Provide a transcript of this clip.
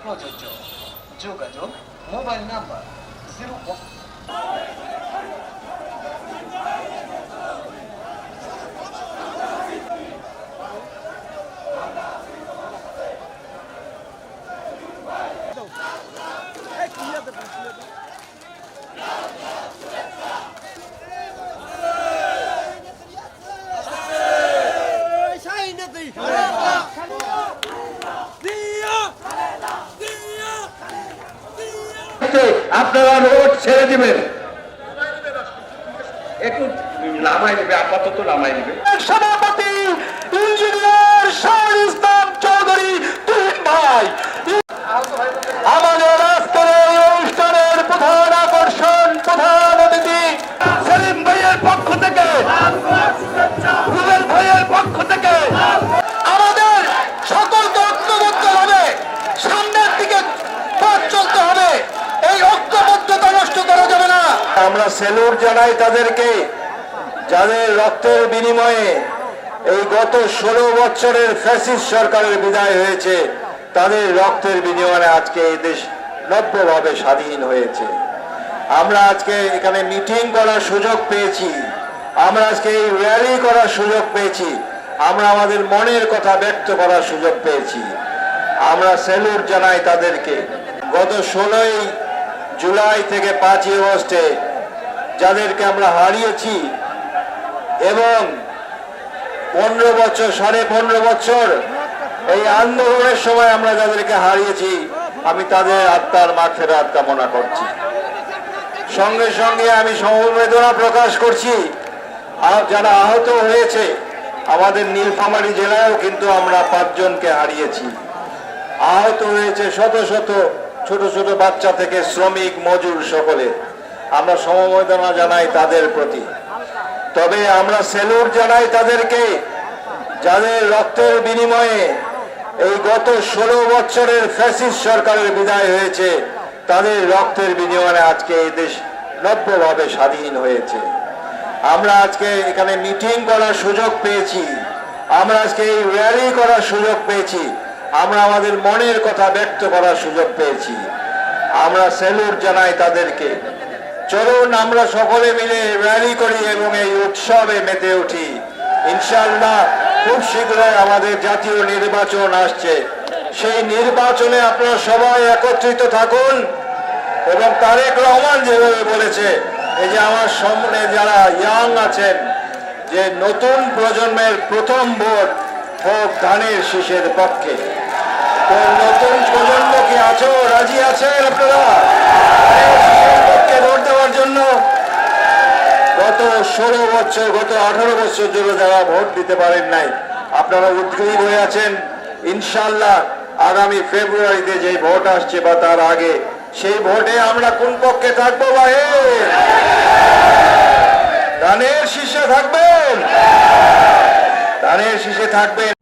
প্রযোজ্য। যোগাযোগ mobile number 01 আপনারা রোড ছেড়ে দিবেন, একটু নামাই নেবে, আপাতত নামাই নেবে। সভাপতি ইঞ্জিনিয়ার শাহরুল ইসলাম চৌধুরী তুহিন ভাই আমাদের আজকের এই অনুষ্ঠানের প্রধান আকর্ষণ, প্রধান অতিথি সেলিম ভাইয়ের পক্ষ থেকে, রুবেল ভাইয়ের পক্ষ থেকে আমাদের সকলকে ঐক্যবদ্ধ হবে, সামনের দিকে পথ চলতে হবে, এই ঐক্যবদ্ধতা নষ্ট করা যাবে না। আমরা স্যালুট জানাই তাদেরকে যাদের রক্তের বিনিময়ে এই গত 16 বছরের ফ্যাসিস্ট সরকারের বিদায় হয়েছে, তাদের রক্তের বিনিময়ে আজকে এই দেশ নব্যভাবে স্বাধীন হয়েছে। আমরা আজকে এখানে মিটিং করার সুযোগ পেয়েছি, আমরা আজকে এই র্যালি করার সুযোগ পেয়েছি, আমরা আমাদের মনের কথা ব্যক্ত করার সুযোগ পেয়েছি। আমরা স্যালুট জানাই তাদেরকে। গত 16 জুলাই থেকে 5 আগস্টে যাদেরকে আমরা হারিয়েছি এবং 15 বছর, 15.5 বছর এই আন্দোলনের সময় আমরা যাদেরকে হারিয়েছি, আমি তাদের আত্মার মাগফিরাত কামনা করছি। সঙ্গে সঙ্গে আমি সমবেদনা প্রকাশ করছি যারা আহত হয়েছে। আমাদের নীলফামারী জেলায়ও কিন্তু আমরা 5 জনকে হারিয়েছি। আহত হয়েছে শত শত ছোট ছোট বাচ্চা থেকে শ্রমিক, মজুর সকলে। আমরা সমবেদনা জানাই তাদের প্রতি। তবে আমরা স্যালুট জানাই তাদেরকে যাদের রক্তের বিনিময়ে এই গত 16 বছরের ফ্যাসিস্ট সরকারের বিদায় হয়েছে, তাদের রক্তের বিনিময়ে আজকে এই দেশ নব্যভাবে স্বাধীন হয়েছে। আমরা আজকে এখানে মিটিং করার সুযোগ পেয়েছি, আমরা আজকে এই র্যালি করার সুযোগ পেয়েছি, আমরা আমাদের মনের কথা ব্যক্ত করার সুযোগ পেয়েছি। আমরা স্যালুট জানাই তাদেরকে। চলুন আমরা সকলে মিলে র্যালি করি এবং এই উৎসবে মেতে উঠি। ইনশাআল্লাহ খুব শীঘ্রই আমাদের জাতীয় নির্বাচন আসছে। সেই নির্বাচনে আপনারা সবাই একত্রিত থাকুন এবং তারেক রহমান যেভাবে বলেছে, এই যে আমার সামনে যারা ইয়াং আছেন, যে নতুন প্রজন্মের প্রথম ভোট হোক ধানের শীষের পক্ষে। তো নতুন প্রজন্ম কি আছো, রাজি আছেন আপনারা ভোট দেওয়ার জন্য? গত 16 বছর, গত 18 বছর ধরে যারা ভোট দিতে পারেন নাই, আপনারা উদ্গ্রীব হয়ে আছেন। ইনশাআল্লাহ আগামী ফেব্রুয়ারিতে যে ভোট আসছে বা তার আগে, সেই ভোটে আমরা কোন পক্ষে থাকবো? ভাই ধানের শীষে থাকবেন, ধানের শীষে থাকবেন।